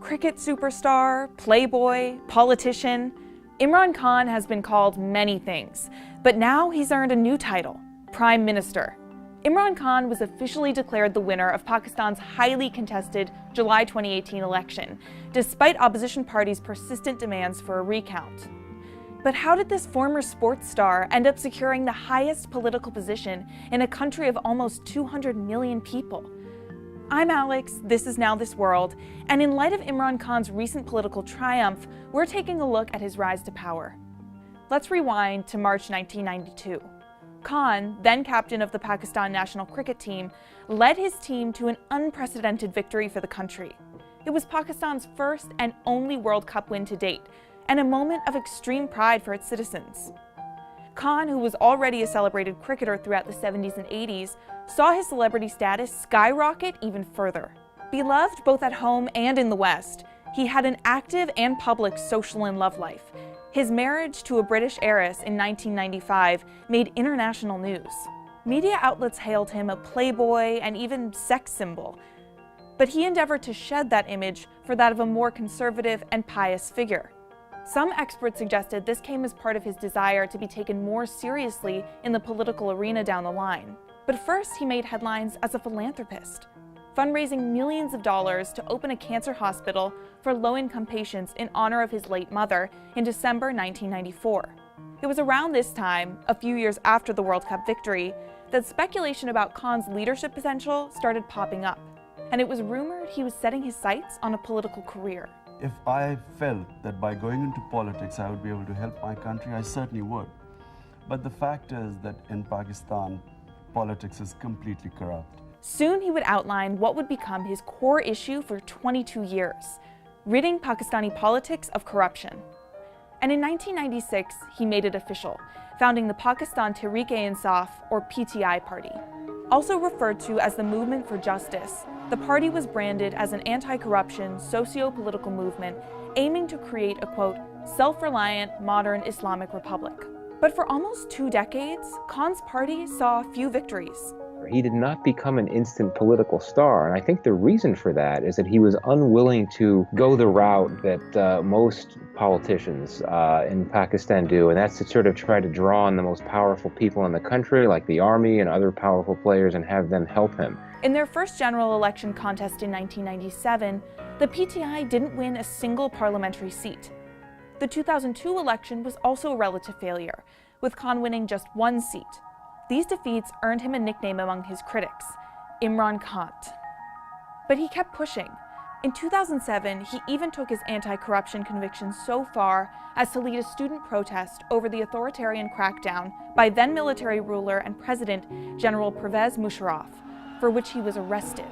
Cricket superstar, playboy, politician, Imran Khan has been called many things, but now he's earned a new title, Prime Minister. Imran Khan was officially declared the winner of Pakistan's highly contested July 2018 election, despite opposition parties' persistent demands for a recount. But how did this former sports star end up securing the highest political position in a country of almost 200 million people? I'm Alex, this is Now This World, and in light of Imran Khan's recent political triumph, we're taking a look at his rise to power. Let's rewind to March 1992. Khan, then captain of the Pakistan national cricket team, led his team to an unprecedented victory for the country. It was Pakistan's first and only World Cup win to date, and a moment of extreme pride for its citizens. Khan, who was already a celebrated cricketer throughout the 70s and 80s, saw his celebrity status skyrocket even further. Beloved both at home and in the West, he had an active and public social and love life. His marriage to a British heiress in 1995 made international news. Media outlets hailed him a playboy and even sex symbol. But he endeavored to shed that image for that of a more conservative and pious figure. Some experts suggested this came as part of his desire to be taken more seriously in the political arena down the line. But first, he made headlines as a philanthropist, fundraising millions of dollars to open a cancer hospital for low-income patients in honor of his late mother in December 1994. It was around this time, a few years after the World Cup victory, that speculation about Khan's leadership potential started popping up, and it was rumored he was setting his sights on a political career. If I felt that by going into politics I would be able to help my country, I certainly would. But the fact is that in Pakistan, politics is completely corrupt. Soon he would outline what would become his core issue for 22 years, ridding Pakistani politics of corruption. And in 1996, he made it official, founding the Pakistan Tehreek-e-Insaf, or PTI party. Also referred to as the Movement for Justice, the party was branded as an anti-corruption, socio-political movement aiming to create a, quote, self-reliant, modern Islamic republic. But for almost 2 decades, Khan's party saw few victories. He did not become an instant political star, and I think the reason for that is that he was unwilling to go the route that most politicians in Pakistan do, and that's to sort of try to draw on the most powerful people in the country, like the army and other powerful players, and have them help him. In their first general election contest in 1997, the PTI didn't win a single parliamentary seat. The 2002 election was also a relative failure, with Khan winning just 1 seat. These defeats earned him a nickname among his critics, Imran Khan. But he kept pushing. In 2007, he even took his anti-corruption convictions so far as to lead a student protest over the authoritarian crackdown by then military ruler and president General Pervez Musharraf, for which he was arrested.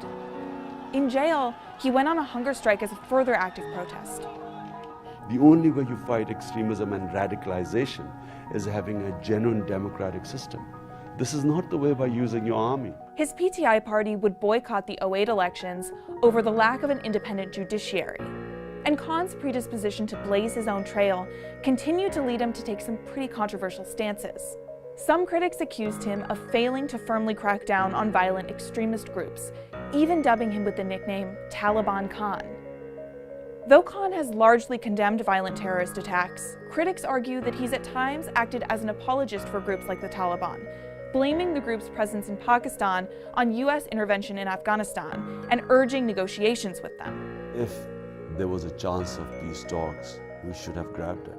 In jail, he went on a hunger strike as a further act of protest. The only way you fight extremism and radicalization is having a genuine democratic system. This is not the way by using your army. His PTI party would boycott the 2008 elections over the lack of an independent judiciary. And Khan's predisposition to blaze his own trail continued to lead him to take some pretty controversial stances. Some critics accused him of failing to firmly crack down on violent extremist groups, even dubbing him with the nickname Taliban Khan. Though Khan has largely condemned violent terrorist attacks, critics argue that he's at times acted as an apologist for groups like the Taliban, blaming the group's presence in Pakistan on US intervention in Afghanistan and urging negotiations with them. If there was a chance of peace talks, we should have grabbed it.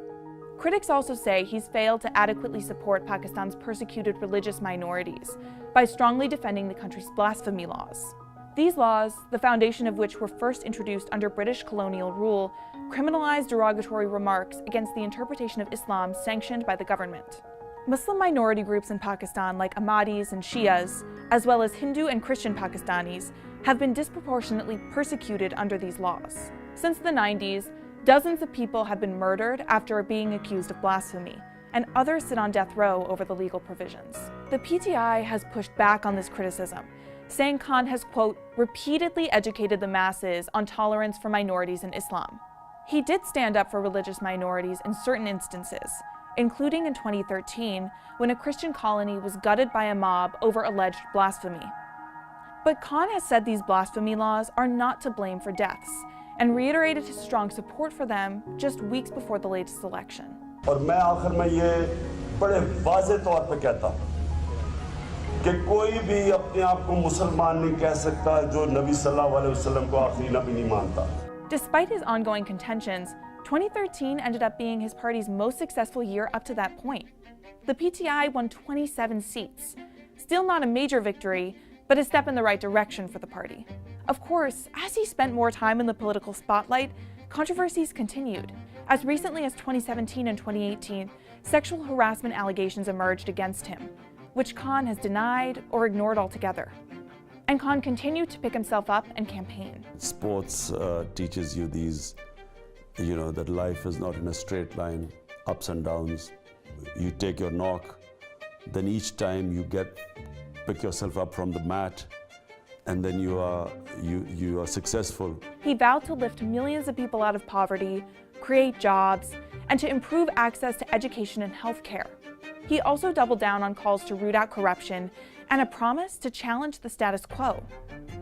Critics also say he's failed to adequately support Pakistan's persecuted religious minorities by strongly defending the country's blasphemy laws. These laws, the foundation of which were first introduced under British colonial rule, criminalize derogatory remarks against the interpretation of Islam sanctioned by the government. Muslim minority groups in Pakistan like Ahmadis and Shias, as well as Hindu and Christian Pakistanis, have been disproportionately persecuted under these laws. Since the 90s, dozens of people have been murdered after being accused of blasphemy, and others sit on death row over the legal provisions. The PTI has pushed back on this criticism, saying Khan has, quote, repeatedly educated the masses on tolerance for minorities in Islam. He did stand up for religious minorities in certain instances, including in 2013, when a Christian colony was gutted by a mob over alleged blasphemy. But Khan has said these blasphemy laws are not to blame for deaths, and reiterated his strong support for them just weeks before the latest election. और मैं आखिर में ये बड़े वाज़े तौर पे कहता कि कोई भी अपने आप को मुसलमान नहीं कह सकता जो नबी सल्लल्लाहु अलैहि वसल्लम को आखिरी नबी नहीं मानता. Despite his ongoing contentions, 2013 ended up being his party's most successful year up to that point. The PTI won 27 seats. Still not a major victory, but a step in the right direction for the party. Of course, as he spent more time in the political spotlight, controversies continued. As recently as 2017 and 2018, sexual harassment allegations emerged against him, which Khan has denied or ignored altogether. And Khan continued to pick himself up and campaign. Sports teaches you that life is not in a straight line, ups and downs. You take your knock, then each time you pick yourself up from the mat, and then you are successful. He vowed to lift millions of people out of poverty, create jobs, and to improve access to education and healthcare. He also doubled down on calls to root out corruption and a promise to challenge the status quo.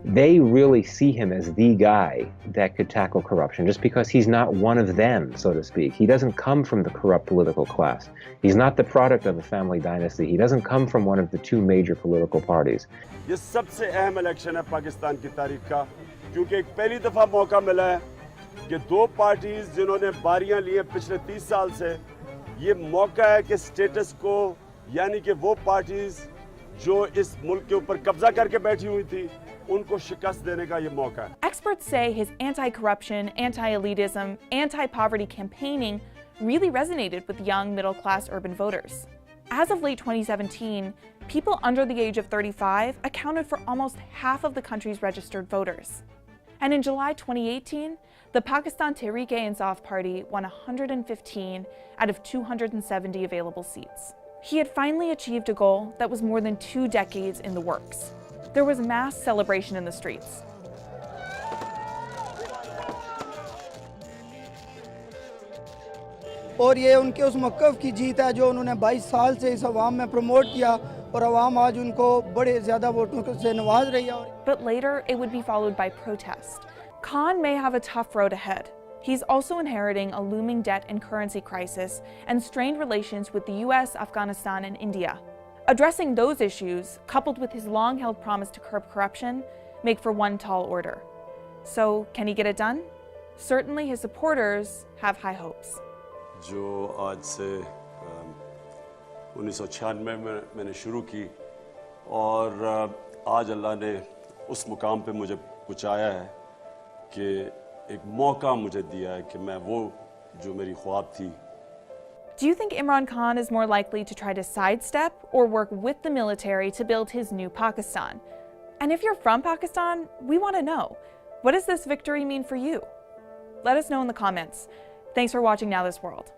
They really see him as the guy that could tackle corruption just because he's not one of them, so to speak. He doesn't come from the corrupt political class. He's not the product of a family dynasty. He doesn't come from one of the two major political parties. ये सबसे अहम election है पाकिस्तान की तारीख का, क्योंकि एक पहली दफा मौका मिला है कि दो पार्टीज जिन्होंने बारियां ली हैं पिछले 30 साल से, ये मौका है कि स्टेटस को, यानी कि वो पार्टीज जो इस मुल्क के ऊपर कब्जा करके बैठी हुई थी, उनको शिकस्त देने का ये मौका है. Experts say his anti-corruption, anti-elitism, anti-poverty campaigning really resonated with young, middle-class urban voters. As of late 2017, people under the age of 35 accounted for almost half of the country's registered voters. And in July 2018, the Pakistan Tehreek-e-Insaf Party won 115 out of 270 available seats. He had finally achieved a goal that was more than 2 decades in the works. There was mass celebration in the streets. और ये उनके उस मौक़िफ़ की जीत है जो उन्होंने 22 साल से इस अवाम में प्रमोट किया और अवाम आज उनको बड़े ज़्यादा वोटों से नवाज रही है. But later, it would be followed by protest. Khan may have a tough road ahead. He's also inheriting a looming debt and currency crisis and strained relations with the US, Afghanistan, and India. Addressing those issues, coupled with his long-held promise to curb corruption, make for one tall order. So, can he get it done? Certainly his supporters have high hopes. जो आज से 1996 में मैंने शुरू की और आज अल्लाह ने उस मुकाम पे मुझे पहुंचाया है कि एक मौका मुझे दिया है कि मैं वो जो मेरी ख्वाब थी. Do you think Imran Khan is more likely to try to sidestep or work with the military to build his new Pakistan? And if you're from Pakistan, we want to know, what does this victory mean for you? Let us know in the comments. Thanks for watching Now This World.